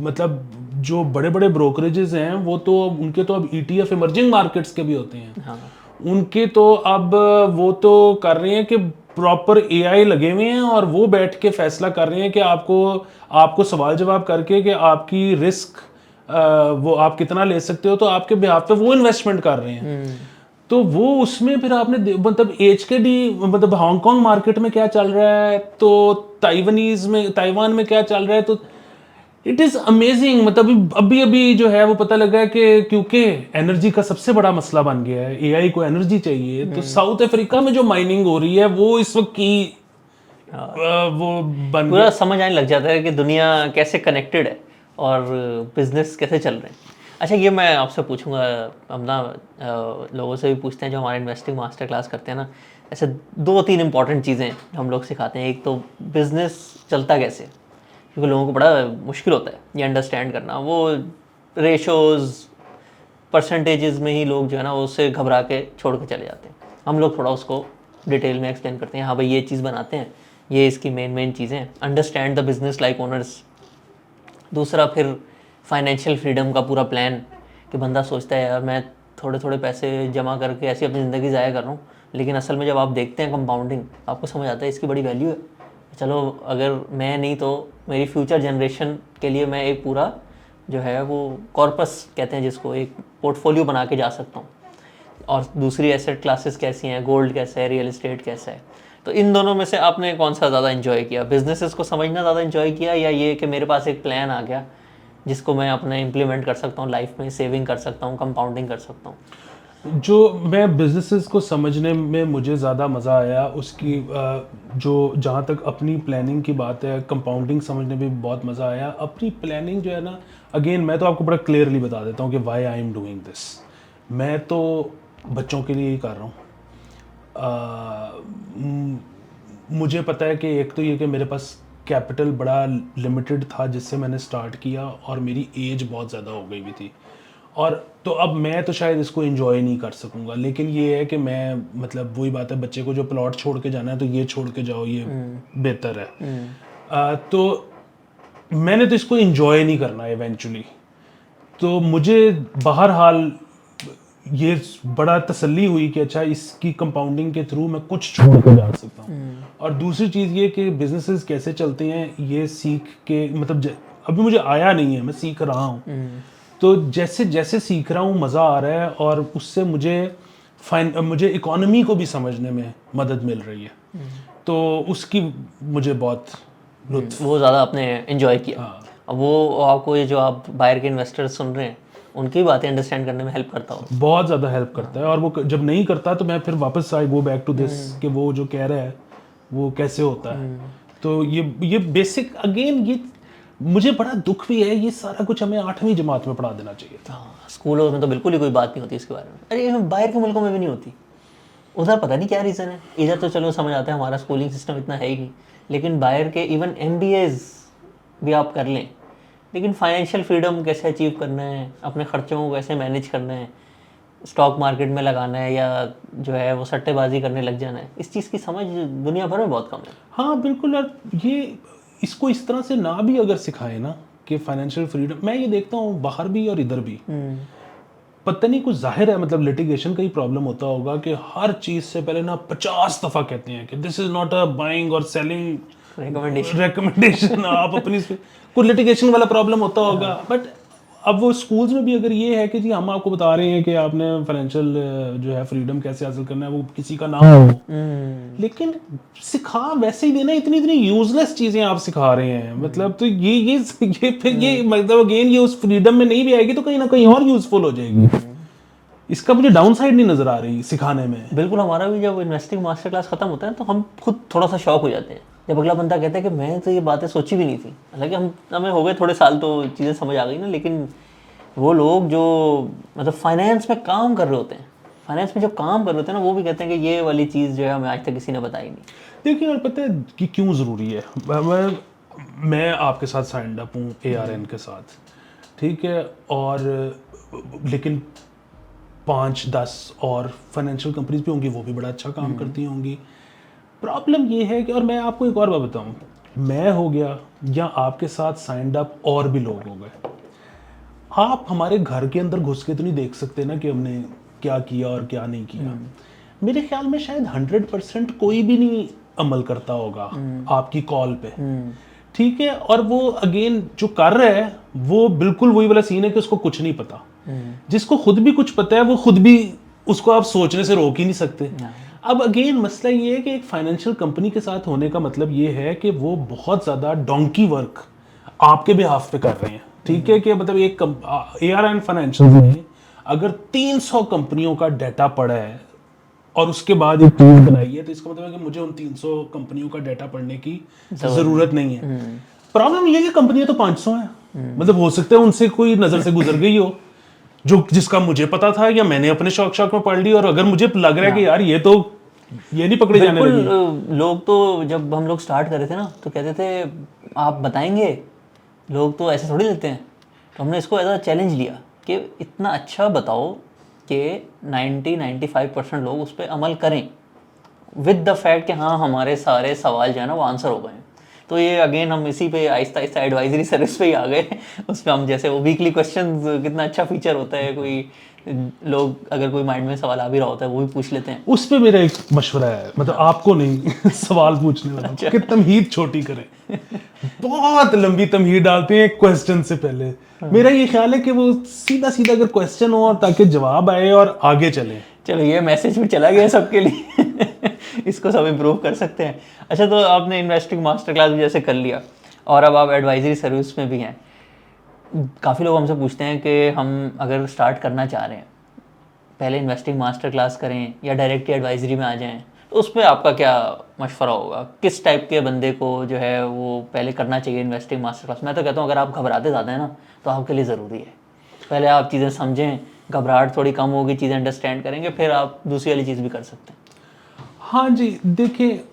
मतलब जो बड़े बड़े ब्रोकरेजेस हैं वो तो उनके तो अब ETF इमर्जिंग मार्केट्स के भी होते हैं। हाँ, उनके तो अब वो तो कर रहे हैं कि प्रॉपर AI लगे हुए हैं और वो बैठ के फैसला कर रहे हैं कि आपको सवाल जवाब करके कि आपकी रिस्क वो आप कितना ले सकते हो, तो आपके बिहाफ पे वो इन्वेस्टमेंट कर रहे हैं। तो वो उसमें फिर आपने मतलब HKD, मतलब हांगकांग मार्केट में क्या चल रहा है, तो ताइवान में क्या चल रहा है, तो इट इज़ अमेजिंग। मतलब अभी जो है वो पता लगा है कि क्योंकि एनर्जी का सबसे बड़ा मसला बन गया है, AI को एनर्जी चाहिए, तो साउथ अफ्रीका में जो माइनिंग हो रही है वो इस वक्त की वो बन पूरा समझ आने लग जाता है कि दुनिया कैसे कनेक्टेड है और बिजनेस कैसे चल रहे हैं। अच्छा, ये मैं आपसे पूछूंगा, हम ना लोगों से भी पूछते हैं जो हमारे इन्वेस्टिंग मास्टर क्लास करते हैं ना, ऐसे 2-3 इंपॉर्टेंट चीज़ें हम लोग सिखाते हैं। एक तो बिजनेस चलता कैसे, क्योंकि लोगों को बड़ा मुश्किल होता है ये अंडरस्टैंड करना। वो रेशोज़ परसेंटेजेस में ही लोग जो है ना उससे घबरा के छोड़ के चले जाते हैं। हम लोग थोड़ा उसको डिटेल में एक्सप्लेन करते हैं, हाँ भाई ये चीज़ बनाते हैं, ये इसकी मेन चीज़ें हैं, understand the business like owners. दूसरा फिर फाइनेंशियल फ्रीडम का पूरा प्लान, कि बंदा सोचता है यार मैं थोड़े थोड़े पैसे जमा करके ऐसी अपनी ज़िंदगी ज़ाया कर रहा हूँ, लेकिन असल में जब आप देखते हैं कंपाउंडिंग, आपको समझ आता है इसकी बड़ी वैल्यू है। चलो अगर मैं नहीं तो मेरी फ्यूचर जनरेशन के लिए मैं एक पूरा जो है वो कॉर्पस कहते हैं जिसको, एक पोर्टफोलियो बना के जा सकता हूँ। और दूसरी एसेट क्लासेस कैसी हैं, गोल्ड कैसा है, रियल एस्टेट कैसा है। तो इन दोनों में से आपने कौन सा ज़्यादा इन्जॉय किया, बिजनेसेस को समझना ज़्यादा इन्जॉय किया, या ये कि मेरे पास एक प्लान आ गया जिसको मैं अपने इम्प्लीमेंट कर सकता हूँ लाइफ में, सेविंग कर सकता हूँ, कंपाउंडिंग कर सकता हूँ? जो मैं बिजनेसेस को समझने में मुझे ज़्यादा मज़ा आया, उसकी जो जहाँ तक अपनी प्लानिंग की बात है, कंपाउंडिंग समझने में बहुत मज़ा आया। अपनी प्लानिंग जो है ना, अगेन मैं तो आपको बड़ा क्लियरली बता देता हूँ कि why I am doing this. मैं तो बच्चों के लिए ही कर रहा हूँ। मुझे पता है कि एक तो ये कि मेरे पास कैपिटल बड़ा लिमिटेड था जिससे मैंने स्टार्ट किया, और मेरी एज बहुत ज़्यादा हो गई भी थी, और तो अब मैं तो शायद इसको एंजॉय नहीं कर सकूंगा। लेकिन ये है कि मैं, मतलब वही बात है, बच्चे को जो प्लॉट छोड़ के जाना है तो ये छोड़ के जाओ, ये बेहतर है। तो मैंने तो इसको एंजॉय नहीं करना इवेंचुअली। तो मुझे बहरहाल ये बड़ा तसल्ली हुई कि अच्छा इसकी कंपाउंडिंग के थ्रू मैं कुछ छोड़ कर जा सकता हूँ। और दूसरी चीज़ ये कि बिजनेसेस कैसे चलते हैं ये सीख के मतलब अभी मुझे आया नहीं है, मैं सीख रहा हूँ। तो जैसे जैसे सीख रहा हूँ मज़ा आ रहा है और उससे मुझे इकोनॉमी को भी समझने में मदद मिल रही है। तो उसकी मुझे बहुत लुत्फ। वो ज़्यादा आपने एंजॉय किया। हाँ। अब वो आपको ये जो आप बाहर के इन्वेस्टर्स सुन रहे हैं उनकी बातें अंडरस्टैंड करने में हेल्प करता हो। बहुत ज़्यादा हेल्प करता है। और वो जब नहीं करता तो मैं फिर वापस आई गो बैक टू दिस कि वो जो कह रहा है वो कैसे होता है। तो ये बेसिक अगेन ये मुझे बड़ा दुख भी है, ये सारा कुछ हमें 8वीं जमात में पढ़ा देना चाहिए था। हाँ, स्कूलों में तो बिल्कुल ही कोई बात नहीं होती इसके बारे में। अरे ये बाहर के मुल्कों में भी नहीं होती। उधर पता नहीं क्या रीज़न है। इधर तो चलो समझ आता है हमारा स्कूलिंग सिस्टम इतना है ही नहीं, लेकिन बाहर के इवन MBAs भी आप कर लें, लेकिन फाइनेंशियल फ्रीडम कैसे अचीव करना है, अपने खर्चों को कैसे मैनेज करना है, स्टॉक मार्केट में लगाना है या जो है वो सट्टेबाजी करने लग जाना है, इस चीज़ की समझ दुनिया भर में बहुत कम है। हाँ बिल्कुल। और ये इसको इस तरह से ना भी अगर सिखाए ना कि फाइनेंशियल फ्रीडम, मैं ये देखता हूँ बाहर भी और इधर भी, पता नहीं कुछ जाहिर है मतलब लिटिगेशन का ही प्रॉब्लम होता होगा कि हर चीज़ से पहले ना 50 दफ़ा कहते हैं कि this is not a buying और सेलिंग रिकमेंडेशन। आप अपनी कोई लिटिगेशन वाला प्रॉब्लम होता होगा। बट अब वो स्कूल्स में भी अगर ये है कि जी हम आपको बता रहे हैं कि आपने फाइनेंशियल जो है फ्रीडम कैसे हासिल करना है, वो किसी का ना हो, लेकिन सिखा वैसे ही देना, इतनी इतनी यूजलेस चीजें आप सिखा रहे हैं मतलब। तो ये फिर ये मतलब अगेन ये उस फ्रीडम में नहीं भी आएगी तो कहीं ना कहीं और यूजफुल हो जाएगी। इसका मुझे डाउन साइड नहीं नजर आ रही सिखाने में। बिल्कुल। हमारा भी जब इन्वेस्टिंग मास्टर क्लास खत्म होता है तो हम खुद थोड़ा सा शॉक हो जाते हैं जब अगला बंदा कहता है कि मैं तो ये बातें सोची भी नहीं थी। हालांकि हमें हो गए थोड़े साल तो चीज़ें समझ आ गई ना, लेकिन वो लोग जो मतलब फाइनेंस में काम कर रहे होते हैं, फाइनेंस में जो काम कर रहे होते हैं ना, वो भी कहते हैं कि ये वाली चीज़ जो है हमें आज तक किसी ने बताई नहीं। देखिए यार पता है कि क्यों ज़रूरी है। मैं आपके साथ साइंड अप हूँ ARN के साथ, ठीक है, और लेकिन 5-10 और फाइनेंशियल कंपनीज भी होंगी, वो भी बड़ा अच्छा काम करती होंगी। प्रॉब्लम ये है कि, और मैं आपको एक और बात बताऊँ, मैं हो गया या आपके साथ साइंड अप और भी लोग हो गए, आप हमारे घर के अंदर घुस के तो नहीं देख सकते ना कि हमने क्या किया और क्या नहीं किया। मेरे ख्याल में शायद 100% कोई भी नहीं अमल करता होगा आपकी कॉल पे, ठीक है। और वो अगेन जो कर रहा है वो बिल्कुल वही वाला सीन है कि उसको कुछ नहीं पता। जिसको खुद भी कुछ पता है वो खुद भी उसको आप सोचने से रोक ही नहीं सकते। अब अगेन मसला ये है कि एक फाइनेंशियल कंपनी के साथ होने का मतलब ये है कि वो बहुत ज़्यादा डोंकी वर्क आपके बिहाफ पे कर रहे हैं, ठीक है। कि मतलब एक ARN फाइनेंशियल में अगर 300 कंपनियों का डाटा पड़ा है और उसके बाद एक टूल बनाई है, तो इसका मतलब है कि मुझे उन 300 कंपनियों का डाटा पढ़ने की ज़रूरत नहीं है। प्रॉब्लम ये है कि कंपनियां तो 500 हैं, मतलब हो सकता है उनसे कोई नज़र से गुजर गई हो जो जिसका मुझे पता था, या मैंने अपने शौक में पढ़ ली, और अगर मुझे लग रहा है कि यार ये नहीं पकड़े जाने लगी। लोग तो जब हम लोग स्टार्ट कर रहे थे ना तो कहते थे आप बताएंगे, लोग तो ऐसे थोड़ी लेते हैं। तो हमने इसको एज अ चैलेंज लिया कि इतना अच्छा बताओ कि 90-95% लोग उस पर अमल करें, विद द फैक्ट कि हाँ हमारे सारे सवाल जो है ना वो आंसर हो गए। तो ये अगेन हम इसी पे आहिस्ता आहिस्ता एडवाइजरी सर्विस पे ही आ गए। उस पर हम जैसे वो वीकली क्वेश्चंस, कितना अच्छा फीचर होता है, कोई लोग अगर कोई माइंड में सवाल आ भी रहा होता है वो भी पूछ लेते हैं। उस पे मेरा एक मशवरा है, मतलब आपको नहीं सवाल पूछने वाला कि तमहीद छोटी करें। बहुत लंबी तमहीद डालते हैं क्वेश्चन से पहले। मेरा ये ख्याल है कि वो सीधा सीधा अगर क्वेश्चन हो ताकि जवाब आए और आगे चले। चलो ये मैसेज भी चला गया सबके लिए। इसको सब इम्प्रूव कर सकते हैं। अच्छा, तो आपने इन्वेस्टिंग मास्टर क्लास भी जैसे कर लिया और अब आप एडवाइजरी सर्विस में भी हैं। काफ़ी लोग हमसे पूछते हैं कि हम अगर स्टार्ट करना चाह रहे हैं, पहले इन्वेस्टिंग मास्टर क्लास करें या डायरेक्ट एडवाइजरी में आ जाएं, तो उस पर आपका क्या मशवरा होगा? किस टाइप के बंदे को जो है वो पहले करना चाहिए इन्वेस्टिंग मास्टर क्लास? मैं तो कहता हूँ अगर आप घबराते ज़्यादा है ना तो आपके लिए ज़रूरी है पहले आप चीज़ें समझें, घबराहट थोड़ी कम होगी, चीज़ें अंडरस्टैंड करेंगे, फिर आप दूसरी वाली चीज़ भी कर सकते हैं। हाँ जी, देखिए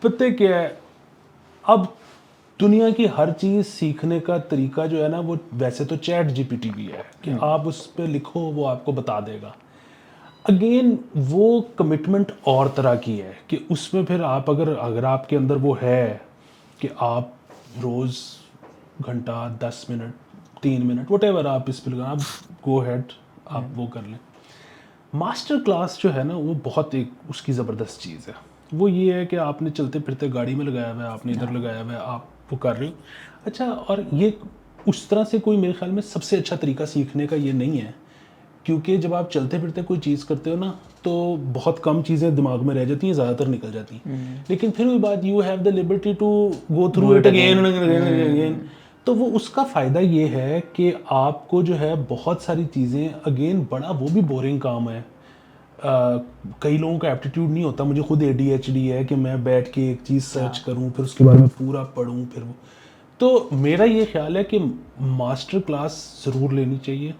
पता क्या है, अब दुनिया की हर चीज़ सीखने का तरीका जो है ना वो वैसे तो ChatGPT भी है कि आप उस पर लिखो वो आपको बता देगा। अगेन वो कमिटमेंट और तरह की है कि उसमें फिर आप अगर आपके अंदर वो है कि आप रोज़ घंटा 10 मिनट 3 मिनट वटेवर आप इस पर लगा, आप गो हेड, आप वो कर लें। मास्टर क्लास जो है ना वो बहुत एक उसकी ज़बरदस्त चीज़ है। वो ये है कि आपने चलते फिरते गाड़ी में लगाया हुआ है, आपने इधर लगाया हुआ है, आप वो कर रहे हो। अच्छा, और ये उस तरह से कोई मेरे ख्याल में सबसे अच्छा तरीका सीखने का ये नहीं है, क्योंकि जब आप चलते फिरते कोई चीज़ करते हो ना तो बहुत कम चीज़ें दिमाग में रह जाती हैं, ज़्यादातर निकल जाती हैं। लेकिन फिर भी बात, you have the liberty to go through it again again. तो वो उसका फ़ायदा ये है कि आपको जो है बहुत सारी चीज़ें, अगेन बड़ा वो भी बोरिंग काम है। कई लोगों का एप्टीट्यूड नहीं होता, मुझे खुद ADHD है कि मैं बैठ के एक चीज़ सर्च करूं, फिर उसके बारे में पूरा पढूं, फिर वो। तो मेरा ये ख्याल है कि मास्टर क्लास ज़रूर लेनी चाहिए।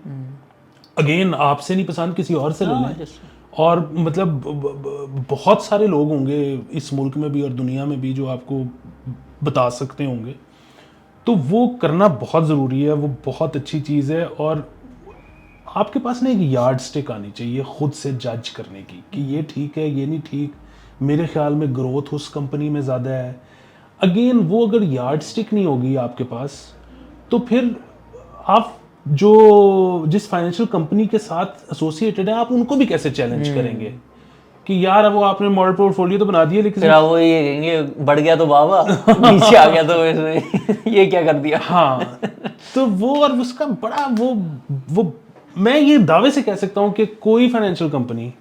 अगेन आपसे नहीं पसंद, किसी और से ले लें। और मतलब बहुत सारे लोग होंगे इस मुल्क में भी और दुनिया में भी जो आपको बता सकते होंगे। तो वो करना बहुत ज़रूरी है, वो बहुत अच्छी चीज़ है। और आपके पास ना एक यार्ड स्टिक आनी चाहिए खुद से जज करने की कि ये ठीक है, ये नहीं ठीक, मेरे ख्याल में ग्रोथ उस कंपनी में ज़्यादा है। अगेन वो अगर यार्ड स्टिक नहीं होगी आपके पास, तो फिर आप जो जिस फाइनेंशियल कंपनी के साथ एसोसिएटेड है, आप उनको भी कैसे चैलेंज करेंगे कि यार अब वो आपने मॉडल पोर्टफोलियो तो बना दिया, लेकिन फिर आप वो ये कहेंगे बढ़ गया तो बाबा नीचे आ गया तो वैसे ये क्या कर दिया। हाँ, तो वो और उसका बड़ा वो मैं ये दावे से कह सकता हूँ कि कोई फाइनेंशियल कंपनी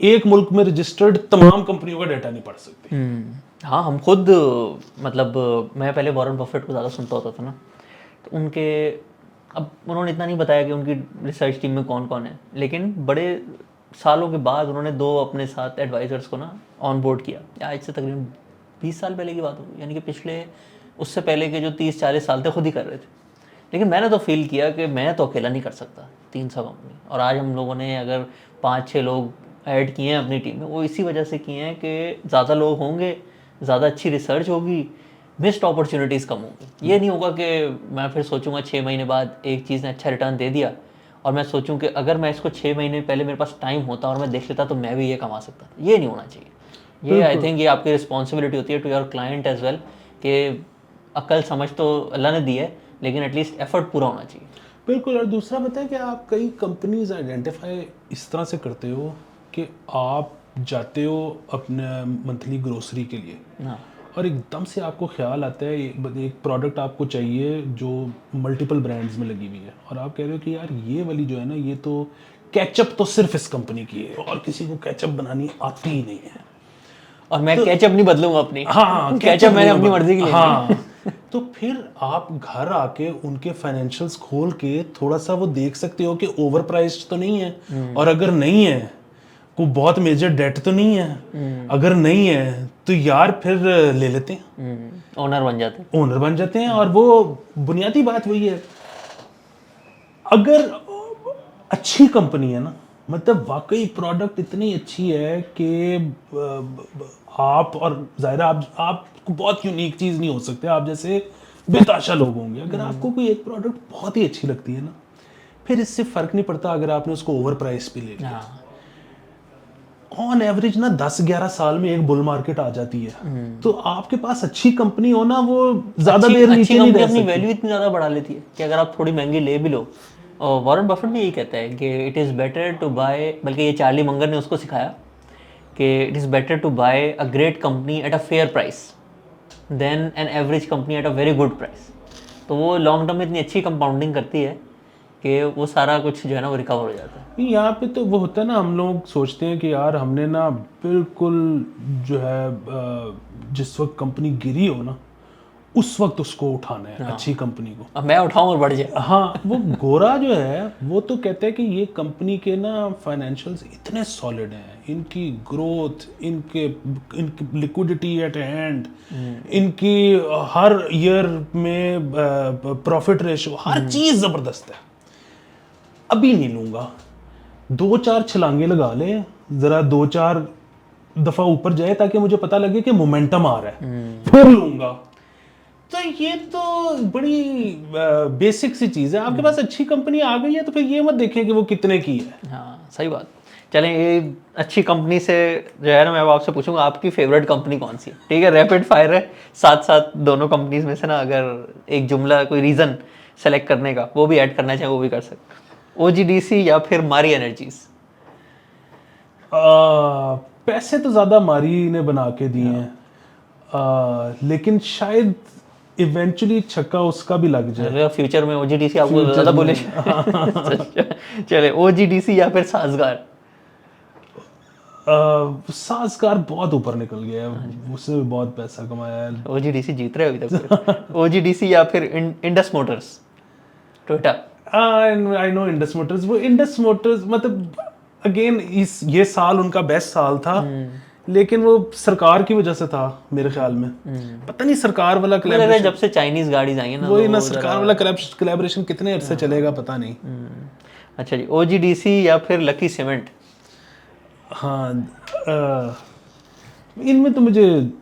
एक मुल्क में रजिस्टर्ड तमाम कंपनियों का डाटा नहीं पढ़ सकती। हाँ, हम खुद मतलब मैं पहले वॉरेन बफेट को ज़्यादा सुनता होता था ना, तो उनके अब उन्होंने इतना नहीं बताया कि उनकी रिसर्च टीम में कौन कौन है, लेकिन बड़े सालों के बाद उन्होंने 2 अपने साथ एडवाइजर्स को ना ऑन बोर्ड किया। आज से तकरीबन 20 साल पहले की बात होगी, यानी कि पिछले उससे पहले के जो 30-40 साल थे खुद ही कर रहे थे। लेकिन मैंने तो फील किया कि मैं तो अकेला नहीं कर सकता 300 कंपनी। और आज हम लोगों ने अगर 5-6 लोग ऐड किए हैं अपनी टीम में, वो इसी वजह से किए हैं कि ज़्यादा लोग होंगे, ज़्यादा अच्छी रिसर्च होगी, मिस्ड अपॉर्चुनिटीज़ कम होंगी। ये नहीं होगा कि मैं फिर सोचूंगा 6 महीने बाद एक चीज़ ने अच्छा रिटर्न दे दिया और मैं सोचूं कि अगर मैं इसको 6 महीने पहले मेरे पास टाइम होता और मैं देख लेता तो मैं भी ये कमा सकता। ये नहीं होना चाहिए। ये आई थिंक ये आपकी रिस्पॉन्सिबिलिटी होती है to your client as well, कि अक्ल समझ तो अल्लाह ने दी है, लेकिन एटलीस्ट एफर्ट पूरा होना चाहिए। बिल्कुल। और दूसरा पता है कि आप कई कंपनीज आइडेंटिफाई इस तरह से करते हो कि आप जाते हो अपने मंथली ग्रोसरी के लिए, हाँ, और एकदम से आपको ख्याल आता है एक प्रोडक्ट आपको चाहिए जो मल्टीपल ब्रांड्स में लगी हुई है, और आप कह रहे हो कि यार ये वाली जो है ना, ये तो केचप तो सिर्फ इस कंपनी की है और किसी को केचप बनानी आती ही नहीं है, और मैं केचप नहीं बदलूंगा अपनी। हाँ, केचप मैंने अपनी मर्जी की लेनी है। हाँ। तो फिर आप घर आके उनके फाइनेंशियल्स खोल के थोड़ा सा वो देख सकते हो कि ओवर प्राइस्ड तो नहीं है, और अगर नहीं है कोई बहुत मेजर डेट तो नहीं है, अगर नहीं है तो यार फिर ले लेते हैं, ओनर बन जाते हैं। ओनर बन जाते हैं। और वो बुनियादी बात वही है, अगर अच्छी कंपनी है ना, मतलब वाकई प्रोडक्ट इतनी अच्छी है कि आप, और जाहिर है आपको बहुत यूनिक चीज़ नहीं हो सकते, आप जैसे बेताशा लोग होंगे, अगर आपको कोई एक प्रोडक्ट बहुत ही अच्छी लगती है ना, फिर इससे फ़र्क नहीं पड़ता अगर आपने उसको ओवर प्राइस पे ले लिया। ऑन एवरेज ना 10-11 साल में एक बुल मार्केट आ जाती है, तो आपके पास अच्छी कंपनी हो ना, वो ज़्यादा देर नीचे नहीं रह अपनी सकती। वैल्यू इतनी ज़्यादा बढ़ा लेती है कि अगर आप थोड़ी महंगी ले भी लो, और वॉरेन बफेट भी यही कहता है कि it is better to buy, बल्कि ये चार्ली मंगर ने उसको सिखाया कि it is better to buy a great company at a fair price than an average company at a very good price. तो वो लॉन्ग टर्म में इतनी अच्छी कंपाउंडिंग करती है कि वो सारा कुछ जो है ना वो रिकवर हो जाता है। यहाँ पे तो वो होता है ना, हम लोग सोचते हैं कि यार हमने ना बिल्कुल जो है जिस वक्त कंपनी गिरी हो ना, उस वक्त उसको उठाना है, अच्छी कंपनी को। अब मैं उठाऊं और बढ़ जाए। हाँ, वो गोरा जो है वो तो कहता है कि ये कंपनी के ना फाइनेंशियल्स इतने सॉलिड हैं, इनकी ग्रोथ, इनकी लिक्विडिटी एट हैंड, इनकी हर ईयर में प्रॉफिट रेशो, हर चीज़ ज़बरदस्त है, अभी नहीं लूँगा, 2-4 छलांगे लगा ले, ज़रा 2-4 दफ़ा ऊपर जाए ताकि मुझे पता लगे कि मोमेंटम आ रहा है, फिर लूँगा। तो ये तो बड़ी बेसिक सी चीज़ है। आपके पास अच्छी कंपनी आ गई है तो फिर ये मत देखें कि वो कितने की है। हाँ, सही बात। चलें, ये अच्छी कंपनी से जो है ना, मैं आपसे पूछूंगा आपकी फेवरेट कंपनी कौन सी है। ठीक है, रैपिड फायर है, साथ साथ दोनों कंपनीज में से ना अगर एक जुमला, कोई रीज़न सेलेक्ट करने का, वो भी ऐड करना चाहें वो भी कर सकते। OGDC या फिर मारी एनर्जीज? पैसे तो ज़्यादा मारी ने बना के दिए हैं, लेकिन शायद इवेंचुअली छक्का उसका भी लग जाए फ्यूचर में OGDC आपको Future ज़्यादा में, बुलिश? चले OGDC या फिर साजगार? साजगार बहुत ऊपर निकल गया है, उसने भी बहुत पैसा कमाया है। OGDC जीत रहे हो अभी तक। OGDC या फिर Indus Motors, Toyota? I know Indus Motors, वो इंडस मोटर्स मतलब अगेन ये साल उनका बेस्ट साल था, लेकिन वो सरकार की वजह से था मेरे ख्याल में। पता नहीं सरकार वाला मुझे लग रहा है जब से चाइनीज गाड़ीज आई है ना, वही ना, तो सरकार वाला कोलैबोरेशन कितने अरसे चलेगा पता नहीं। अच्छा जी, OGDC या फिर लकी सीमेंट? हाँ, इनमें तो मुझे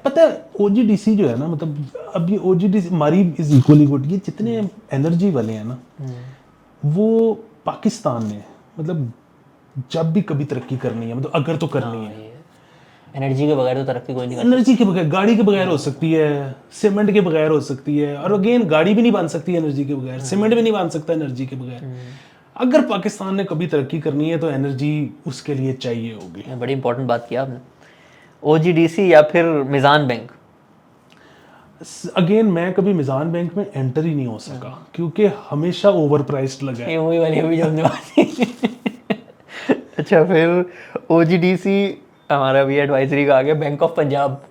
पता है OGDC जो है ना, मतलब अब ये OGDC मारी इज इक्वली गुड, ये जितने एनर्जी वाले हैं ना, वो पाकिस्तान ने मतलब जब भी कभी तरक्की करनी है, मतलब अगर तो करनी है, एनर्जी के बगैर तो तरक्की कोई नहीं एनर्जी के बगैर, गाड़ी के बगैर हो सकती है, सीमेंट के बगैर हो सकती है, और अगेन गाड़ी भी नहीं बन सकती एनर्जी के बगैर, सीमेंट भी नहीं बन सकता एनर्जी के बगैर। अगर पाकिस्तान ने कभी तरक्की करनी है तो एनर्जी उसके लिए चाहिए होगी। करती। बड़ी इंपॉर्टेंट बात किया आपने। OGDC या फिर मिजान बैंक? अगेन मैं कभी मिजान बैंक में एंटर ही नहीं हो सका, क्योंकि हमेशा ओवर प्राइस्ड लगा है। ये वही वाली अभी जो हमने बात की। अच्छा, फिर OGDC हमारा भी एडवाइजरी का आ गया, बैंक ऑफ पंजाब।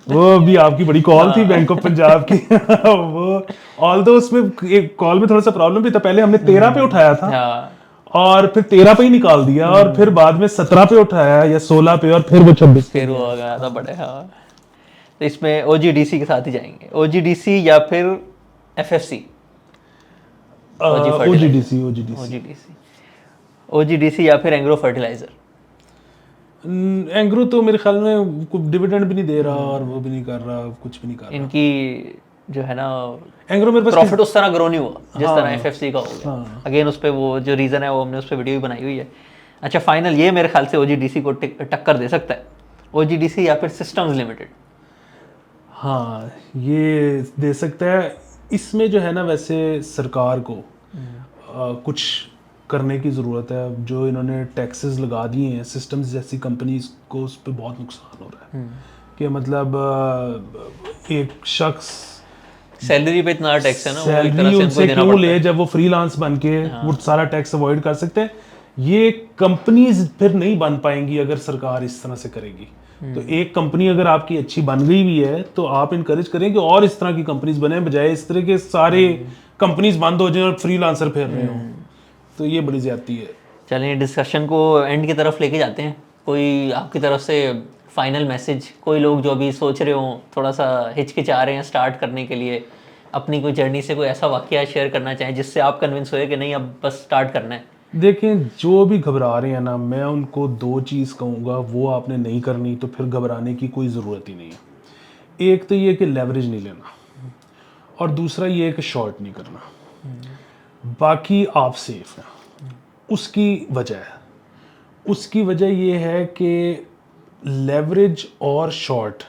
वो अभी आपकी बड़ी कॉल थी बैंक ऑफ पंजाब की। वो ऑल्दो उसमें एक कॉल में थोड़ा सा प्रॉब्लम भी था, पहले हमने 13 पे उठाया था और फिर 13 पे ही निकाल दिया, और फिर बाद में 17 पे उठाया या 16 पे, और फिर वो 26 फिर वो आ गया था बड़े। हाँ, तो इसमें OGDC के साथ ही जाएंगे। OGDC या फिर FFC? OGDC या फिर एंग्रो फर्टिलाइजर? एंग्रो तो मेरे ख्याल में डिविडेंड भी नहीं दे रहा और वो भी नहीं कर रहा, कुछ भी नहीं कर रहा। इनकी जो है ना, एंग्रो मेरे पास प्रॉफिट उस तरह ग्रो नहीं हुआ जिस तरह FFC का हो गया। अगेन उस पे वो जो रीज़न है वो हमने उस पे वीडियो भी बनाई हुई है। अच्छा, फाइनल ये मेरे ख्याल से OGDC को टक्कर दे सकता है, OGDC या फिर सिस्टम्स लिमिटेड? हाँ, ये दे सकता है। इसमें जो है ना, वैसे सरकार को कुछ करने की ज़रूरत है। जो इन्होंने टैक्सेस लगा दिए हैं सिस्टम्स जैसी कंपनीज को, उस पर बहुत नुकसान हो रहा है। कि मतलब एक शख्स सैलरी पे इतना टैक्स है ना, वो एक सैलरी तरह से उनसे उनको देना क्यों पड़ता ले है। जब वो फ्रीलांस बन के वो सारा टैक्स अवॉइड कर सकते हैं। ये कंपनीज फिर नहीं बन पाएंगी अगर सरकार इस तरह से करेगी। तो एक कंपनी अगर आपकी अच्छी बन गई भी है तो आप इनकरेज करें कि और इस तरह की कंपनीज बने, बजाय इस तरह के सारे कंपनीज बंद हो जाए और फ्रीलांसर फिर रहे हों। तो ये बड़ी ज्यादती है। चलिए डिस्कशन को एंड की तरफ लेके जाते हैं। कोई आपकी तरफ से फाइनल मैसेज, कोई लोग जो अभी सोच रहे हो, थोड़ा सा हिचकिचा रहे हैं स्टार्ट करने के लिए, अपनी कोई जर्नी से कोई ऐसा वाकया शेयर करना चाहें जिससे आप कन्विंस हुए कि नहीं अब बस स्टार्ट करना है? देखें, जो भी घबरा रहे हैं ना, मैं उनको दो चीज़ कहूँगा, वो आपने नहीं करनी तो फिर घबराने की कोई ज़रूरत ही नहीं है। एक तो ये कि लेवरेज नहीं लेना, और दूसरा ये कि शॉर्ट नहीं करना, बाकी आप सेफ हैं। उसकी वजह ये है कि लेवरेज और शॉर्ट,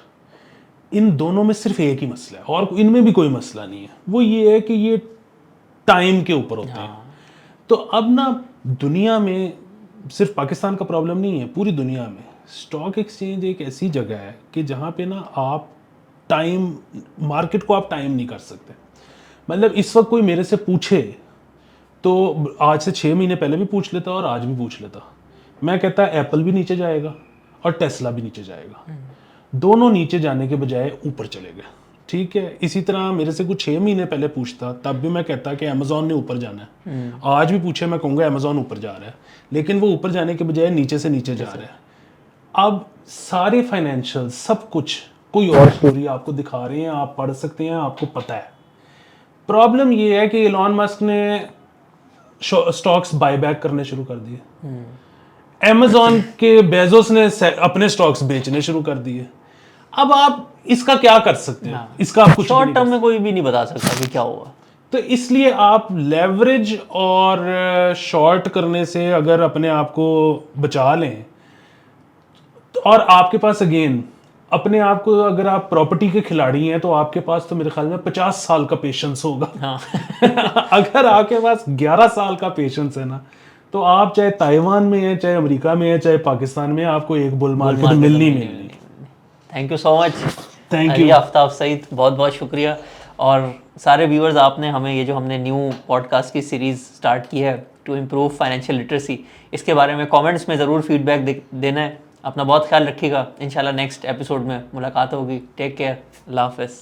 इन दोनों में सिर्फ एक ही मसला है और इनमें भी कोई मसला नहीं है। वो ये है कि ये टाइम के ऊपर होते हैं। तो अब ना दुनिया में सिर्फ पाकिस्तान का प्रॉब्लम नहीं है, पूरी दुनिया में स्टॉक एक्सचेंज एक ऐसी जगह है कि जहाँ पे ना आप टाइम, मार्केट को आप टाइम नहीं कर सकते। मतलब इस वक्त कोई मेरे से पूछे तो आज से 6 महीने पहले भी पूछ लेता और आज भी पूछ लेता, मैं कहता एप्पल भी नीचे जाएगा और टेस्ला भी नीचे जाएगा, दोनों नीचे जाने के बजाय ऊपर चले गए। ठीक है, इसी तरह मेरे से कुछ 6 महीने पहले पूछता तब भी मैं कहता कि अमेजोन ने ऊपर जाना है। आज भी पूछे मैं कहूँगा अमेजोन ऊपर जा रहा है, लेकिन वो ऊपर जाने के बजाय नीचे से नीचे जा रहा है। अब सारे फाइनेंशियल सब कुछ कोई और स्टोरी आपको दिखा रहे हैं, आप पढ़ सकते हैं, आपको पता है। प्रॉब्लम ये है कि एलॉन मस्क ने स्टॉक्स बायबैक करने शुरू कर दिए, अमेजोन के बेजोस ने अपने स्टॉक्स बेचने शुरू कर दिए। अब आप इसका क्या कर सकते हैं? इसका आप कुछ शॉर्ट टर्म में कोई भी नहीं बता सकता कि क्या होगा। तो इसलिए आप लेवरेज और शॉर्ट करने से अगर अपने आप को बचा लें, और आपके पास अगेन अपने आप को, अगर आप प्रॉपर्टी के खिलाड़ी हैं तो आपके पास तो मेरे ख्याल में 50 साल का पेशेंस होगा। हाँ अगर आपके पास 11 साल का पेशेंस है ना, तो आप चाहे ताइवान में हैं, चाहे अमेरिका में हैं, चाहे पाकिस्तान में हैं, आपको एक बुल मार्केट मिलनी मिलनी। Thank you so much. Thank you. Aftab Saeed, बहुत बहुत शुक्रिया। और सारे व्यूअर्स, आपने हमें ये जो हमने न्यू पॉडकास्ट की सीरीज़ स्टार्ट की है टू इम्प्रूव फाइनेंशियल लिटरेसी, इसके बारे में कमेंट्स में ज़रूर फीडबैक देना है। अपना बहुत ख्याल रखिएगा। इंशाल्लाह नेक्स्ट एपिसोड में मुलाकात होगी। Take care. अल्लाह हाफ़िज़।